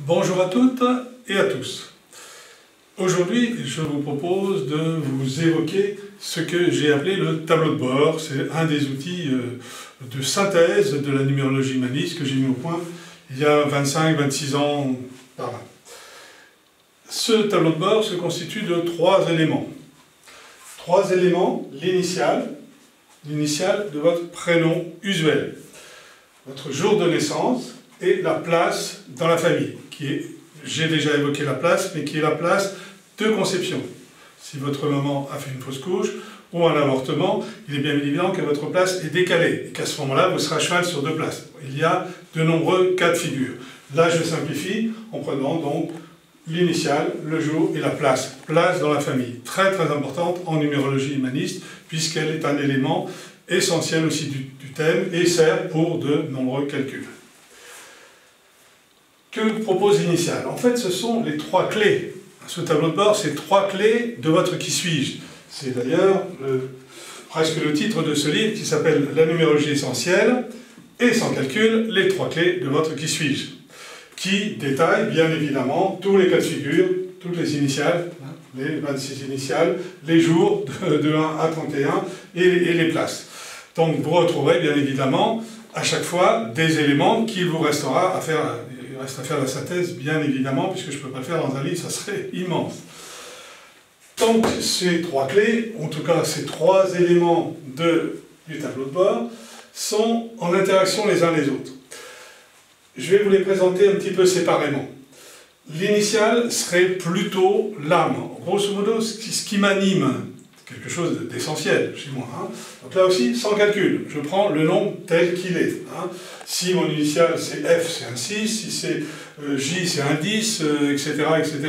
Bonjour à toutes et à tous. Aujourd'hui, je vous propose de vous évoquer ce que j'ai appelé le tableau de bord. C'est un des outils de synthèse de la numérologie humaniste que j'ai mis au point il y a 25-26 ans par là. Ce tableau de bord se constitue de trois éléments. Trois éléments, l'initiale de votre prénom usuel, votre jour de naissance et la place dans la famille, qui est, j'ai déjà évoqué la place, mais qui est la place de conception. Si votre maman a fait une fausse couche ou un avortement, il est bien évident que votre place est décalée et qu'à ce moment-là, vous serez à cheval sur deux places. Il y a de nombreux cas de figure. Là, je simplifie en prenant donc l'initiale, le jour et la place. Place dans la famille, très très importante en numérologie humaniste, puisqu'elle est un élément essentiel aussi du thème et sert pour de nombreux calculs. Que propose l'initiale? En fait, ce sont les trois clés. Ce tableau de bord, c'est trois clés de votre qui suis-je. C'est d'ailleurs presque le titre de ce livre qui s'appelle La numérologie essentielle et sans calcul, les trois clés de votre qui suis-je, qui détaille bien évidemment tous les cas de figure, toutes les initiales, les 26 initiales, les jours de 1 à 31 et les places. Donc vous retrouverez bien évidemment à chaque fois des éléments qu'il vous restera à faire. Il reste à faire la synthèse, bien évidemment, puisque je ne peux pas le faire dans un livre, ça serait immense. Donc, ces trois clés, en tout cas ces trois éléments du tableau de bord, sont en interaction les uns les autres. Je vais vous les présenter un petit peu séparément. L'initiale serait plutôt l'âme. Grosso modo, ce qui m'anime, quelque chose d'essentiel chez moi. Hein. Donc là aussi, sans calcul, je prends le nom tel qu'il est. Hein. Si mon initiale c'est F, c'est un 6, si c'est J, c'est un 10, etc., etc.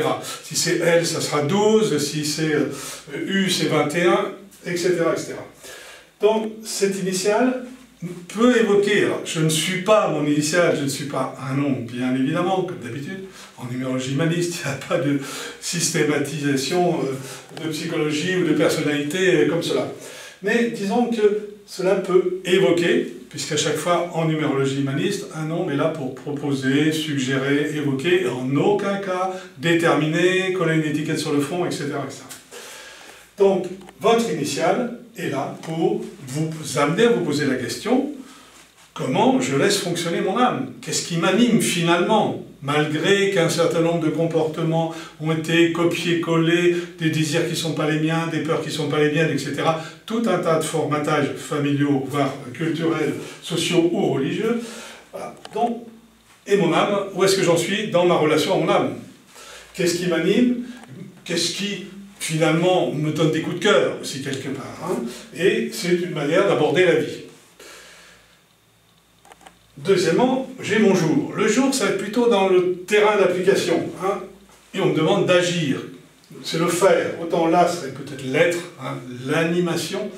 Si c'est L, ça sera 12, si c'est U, c'est 21, etc., etc. Donc, cette initiale peut évoquer, alors je ne suis pas mon initiale, je ne suis pas un nom, bien évidemment, comme d'habitude. En numérologie humaniste, il n'y a pas de systématisation de psychologie ou de personnalité comme cela. Mais disons que cela peut évoquer, puisqu'à chaque fois en numérologie humaniste, un nom est là pour proposer, suggérer, évoquer, et en aucun cas déterminer, coller une étiquette sur le front, etc., etc. Donc, votre initiale est là pour vous amener à vous poser la question: comment je laisse fonctionner mon âme? Qu'est-ce qui m'anime finalement? Malgré qu'un certain nombre de comportements ont été copiés-collés, des désirs qui ne sont pas les miens, des peurs qui ne sont pas les miennes, etc. Tout un tas de formatages familiaux, voire culturels, sociaux ou religieux. Voilà. Donc, et mon âme, où est-ce que j'en suis dans ma relation à mon âme? Qu'est-ce qui m'anime? Qu'est-ce qui, finalement, me donne des coups de cœur aussi quelque part, hein? Et c'est une manière d'aborder la vie. Deuxièmement, j'ai mon jour. Le jour, ça va être plutôt dans le terrain d'application. Hein, et on me demande d'agir. C'est le faire. Autant là, ça serait peut-être l'être, hein, l'animation.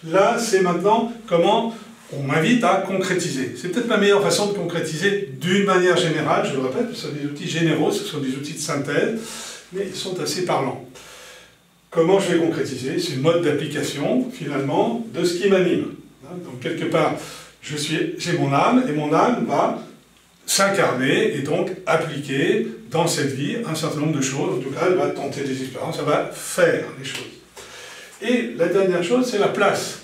Là, c'est maintenant comment on m'invite à concrétiser. C'est peut-être ma meilleure façon de concrétiser d'une manière générale. Je le répète, ce sont des outils généraux, ce sont des outils de synthèse, mais ils sont assez parlants. Comment je vais concrétiser? C'est le mode d'application, finalement, de ce qui m'anime. Hein, donc, quelque part, j'ai mon âme, et mon âme va s'incarner et donc appliquer dans cette vie un certain nombre de choses. En tout cas, elle va tenter des expériences, elle va faire les choses. Et la dernière chose, c'est la place.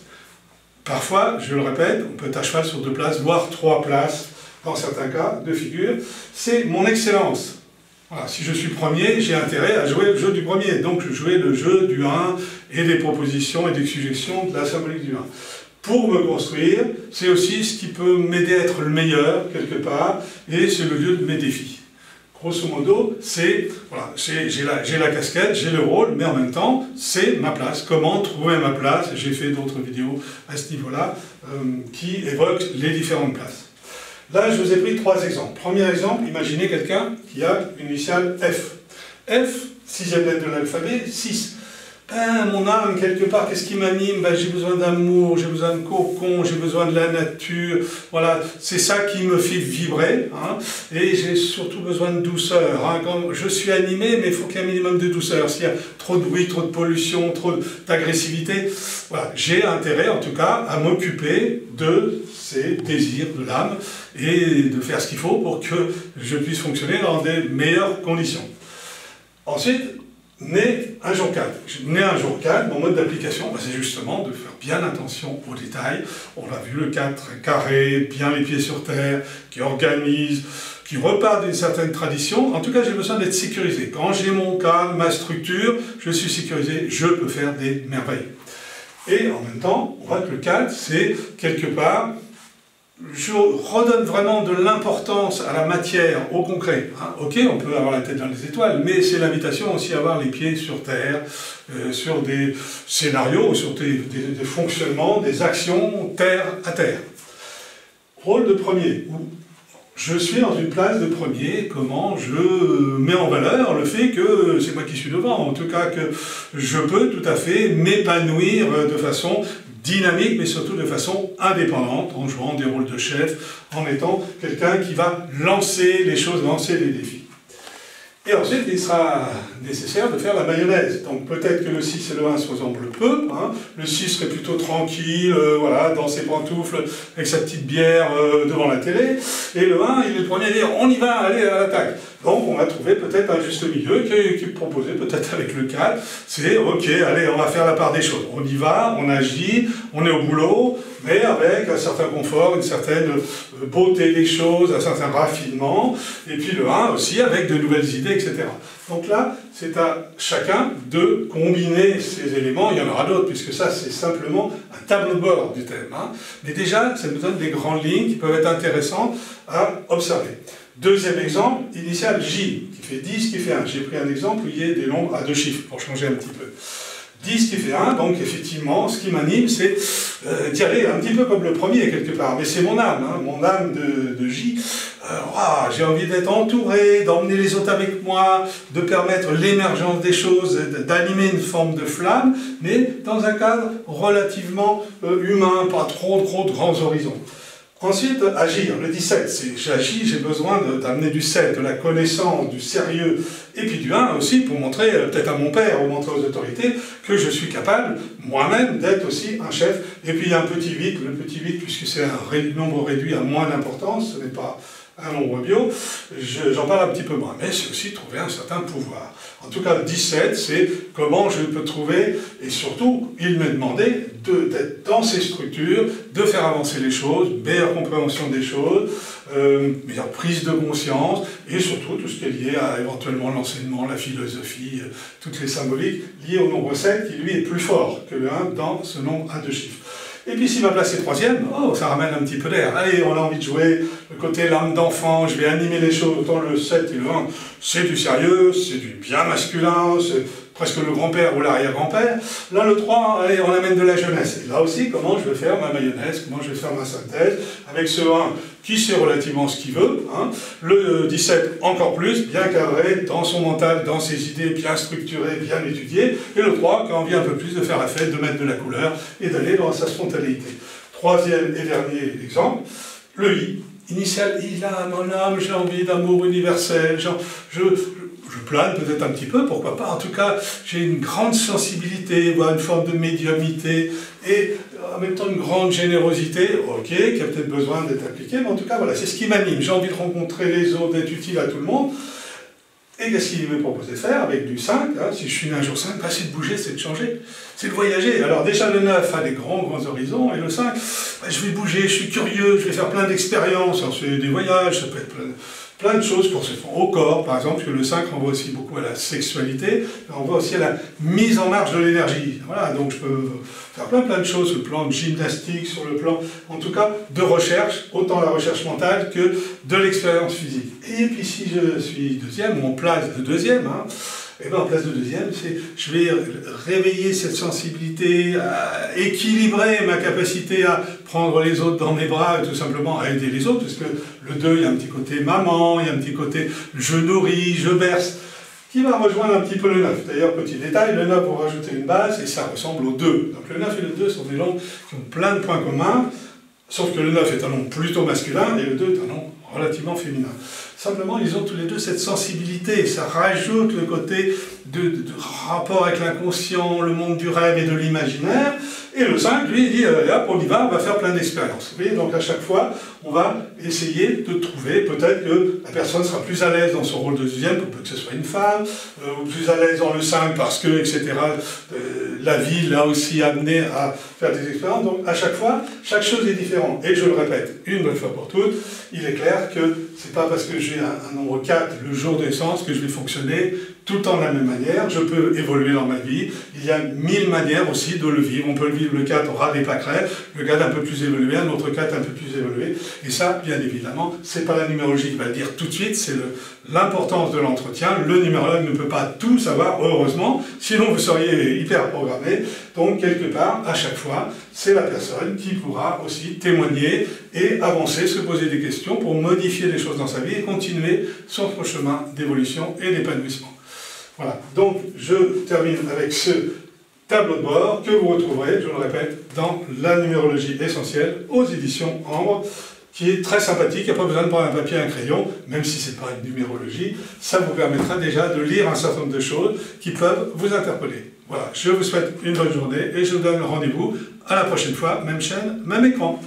Parfois, je le répète, on peut être à cheval sur deux places, voire trois places, dans certains cas, de figure. C'est mon excellence. Voilà, si je suis premier, j'ai intérêt à jouer le jeu du premier. Donc, je jouais le jeu du 1 et des propositions et des suggestions de la symbolique du 1. Pour me construire, c'est aussi ce qui peut m'aider à être le meilleur, quelque part, et c'est le lieu de mes défis. Grosso modo, c'est, voilà, j'ai la casquette, j'ai le rôle, mais en même temps, c'est ma place. Comment trouver ma place? J'ai fait d'autres vidéos à ce niveau-là qui évoquent les différentes places. Là, je vous ai pris trois exemples. Premier exemple, imaginez quelqu'un qui a une initiale F. F, sixième lettre de l'alphabet, 6. mon âme, quelque part, qu'est-ce qui m'anime? Ben, j'ai besoin d'amour, j'ai besoin de cocon, j'ai besoin de la nature. Voilà, c'est ça qui me fait vibrer. Hein, et j'ai surtout besoin de douceur. Hein. Quand je suis animé, mais il faut qu'il y ait un minimum de douceur. S'il y a trop de bruit, trop de pollution, trop d'agressivité, voilà, j'ai intérêt, en tout cas, à m'occuper de ces désirs de l'âme et de faire ce qu'il faut pour que je puisse fonctionner dans des meilleures conditions. Ensuite, naît un jour 4. Naît un jour 4, mon mode d'application, ben, c'est justement de faire bien attention aux détails. On l'a vu, le 4 carré, bien les pieds sur terre, qui organise, qui repart d'une certaine tradition. En tout cas, j'ai besoin d'être sécurisé. Quand j'ai mon cadre, ma structure, je suis sécurisé, je peux faire des merveilles. Et en même temps, on voit que le 4, c'est quelque part, je redonne vraiment de l'importance à la matière, au concret. Hein. Ok, on peut avoir la tête dans les étoiles, mais c'est l'invitation aussi à avoir les pieds sur terre, sur des scénarios, sur des fonctionnements, des actions terre à terre. Rôle de premier, où je suis dans une place de premier, comment je mets en valeur le fait que c'est moi qui suis devant, en tout cas que je peux tout à fait m'épanouir de façon dynamique, mais surtout de façon indépendante, en jouant des rôles de chef, en étant quelqu'un qui va lancer les choses, lancer les défis. Et ensuite, il sera nécessaire de faire la mayonnaise. Donc peut-être que le 6 et le 1 se ressemblent peu. Hein. Le 6 serait plutôt tranquille, voilà, dans ses pantoufles, avec sa petite bière devant la télé. Et le 1, il est le premier à dire « on y va, allez à l'attaque ». Donc on va trouver peut-être un juste milieu qui est proposé peut-être avec le 4. C'est « ok, allez, on va faire la part des choses. On y va, on agit, on est au boulot ». Mais avec un certain confort, une certaine beauté des choses, un certain raffinement, et puis le 1 aussi avec de nouvelles idées, etc. Donc là, c'est à chacun de combiner ces éléments, il y en aura d'autres, puisque ça c'est simplement un tableau de bord du thème. Hein. Mais déjà, ça nous donne des grandes lignes qui peuvent être intéressantes à observer. Deuxième exemple, initial J, qui fait 10, qui fait 1. J'ai pris un exemple où il y a des nombres à 2 chiffres, pour changer un petit peu. 10 qui fait 1, donc effectivement, ce qui m'anime, c'est d'y aller un petit peu comme le premier, quelque part. Mais c'est mon âme, hein, mon âme de J. J'ai envie d'être entouré, d'emmener les autres avec moi, de permettre l'émergence des choses, d'animer une forme de flamme, mais dans un cadre relativement humain, pas trop de grands horizons. Ensuite, agir, le 17, c'est j'agis, j'ai besoin d'amener du 7, de la connaissance, du sérieux, et puis du 1 aussi pour montrer, peut-être à mon père ou montrer aux autorités, que je suis capable, moi-même, d'être aussi un chef. Et puis il y a un petit 8, le petit 8, puisque c'est un nombre réduit à moins d'importance, ce n'est pas un nombre bio, j'en parle un petit peu moins, mais c'est aussi trouver un certain pouvoir. En tout cas, 17, c'est comment je peux trouver, et surtout, il m'est demandé d'être dans ces structures, de faire avancer les choses, meilleure compréhension des choses, meilleure prise de conscience, et surtout tout ce qui est lié à éventuellement l'enseignement, la philosophie, toutes les symboliques liées au nombre 7, qui lui est plus fort que le 1 dans ce nombre à 2 chiffres. Et puis s'il m'a placé troisième, ça ramène un petit peu d'air. Allez, on a envie de jouer, le côté l'âme d'enfant, je vais animer les choses, autant le 7 et le 1, c'est du sérieux, c'est du bien masculin, c'est presque le grand-père ou l'arrière-grand-père. Là, le 3, allez, on amène de la jeunesse. Et là aussi, comment je vais faire ma mayonnaise, comment je vais faire ma synthèse, avec ce 1 qui sait relativement ce qu'il veut, hein. Le 17 encore plus, bien cadré dans son mental, dans ses idées, bien structuré, bien étudié, et le 3 qui a envie un peu plus de faire la fête, de mettre de la couleur et d'aller dans sa spontanéité. Troisième et dernier exemple, le I. Initial, il a mon âme, j'ai envie d'amour universel, genre, je plane peut-être un petit peu, pourquoi pas, en tout cas, j'ai une grande sensibilité, voire une forme de médiumnité, et en même temps une grande générosité, ok, qui a peut-être besoin d'être appliquée, mais en tout cas, voilà, c'est ce qui m'anime, j'ai envie de rencontrer les autres, d'être utile à tout le monde. Et qu'est-ce qu'il m'est proposé de faire avec du 5, hein, si je suis né un jour 5, c'est de bouger, c'est de changer, c'est de voyager. Alors déjà le 9 a des grands horizons, et le 5, je vais bouger, je suis curieux, je vais faire plein d'expériences, alors c'est des voyages, ça peut être plein de choses pour se faire au corps, par exemple, parce que le 5 renvoie aussi beaucoup à la sexualité, on renvoie aussi à la mise en marche de l'énergie. Voilà, donc je peux faire plein de choses sur le plan de gymnastique, sur le plan, en tout cas, de recherche, autant la recherche mentale que de l'expérience physique. Et puis si je suis deuxième, ou en place de deuxième, hein, et bien en place de deuxième, c'est je vais réveiller cette sensibilité, équilibrer ma capacité à prendre les autres dans mes bras et tout simplement à aider les autres, parce que le 2, il y a un petit côté maman, il y a un petit côté je nourris, je berce, qui va rejoindre un petit peu le 9. D'ailleurs, petit détail, le 9, vous rajoutez une base et ça ressemble au 2. Donc le 9 et le 2 sont des nombres qui ont plein de points communs, sauf que le 9 est un nombre plutôt masculin et le 2 est un nombre relativement féminin. Simplement, ils ont tous les deux cette sensibilité, ça rajoute le côté de rapport avec l'inconscient, le monde du rêve et de l'imaginaire, et le 5, lui, il dit, hop, on y va, on va faire plein d'expériences. Vous voyez, donc à chaque fois, on va essayer de trouver, peut-être que la personne sera plus à l'aise dans son rôle de deuxième, pour peu que ce soit une femme, ou plus à l'aise dans le 5 parce que, etc., la vie l'a aussi amené à faire des expériences. Donc à chaque fois, chaque chose est différente. Et je le répète une bonne fois pour toutes, il est clair que c'est pas parce que j'ai un nombre 4 le jour de naissance que je vais fonctionner tout le temps de la même manière. Je peux évoluer dans ma vie. Il y a 1000 manières aussi de le vivre. On peut le vivre le 4 au ras des pâquerettes, le 4 un peu plus évolué, un autre 4 un peu plus évolué. Et ça, bien évidemment, c'est pas la numérologie qui va le dire tout de suite, c'est l'importance de l'entretien. Le numérologue ne peut pas tout savoir, heureusement, sinon vous seriez hyper programmé. Donc, quelque part, à chaque fois, c'est la personne qui pourra aussi témoigner et avancer, se poser des questions pour modifier les choses dans sa vie et continuer son chemin d'évolution et d'épanouissement. Voilà, donc je termine avec ce tableau de bord que vous retrouverez, je le répète, dans la numérologie essentielle aux éditions Ambre, qui est très sympathique. Il n'y a pas besoin de prendre un papier et un crayon, même si ce n'est pas une numérologie. Ça vous permettra déjà de lire un certain nombre de choses qui peuvent vous interpeller. Voilà, je vous souhaite une bonne journée et je vous donne rendez-vous à la prochaine fois, même chaîne, même écran.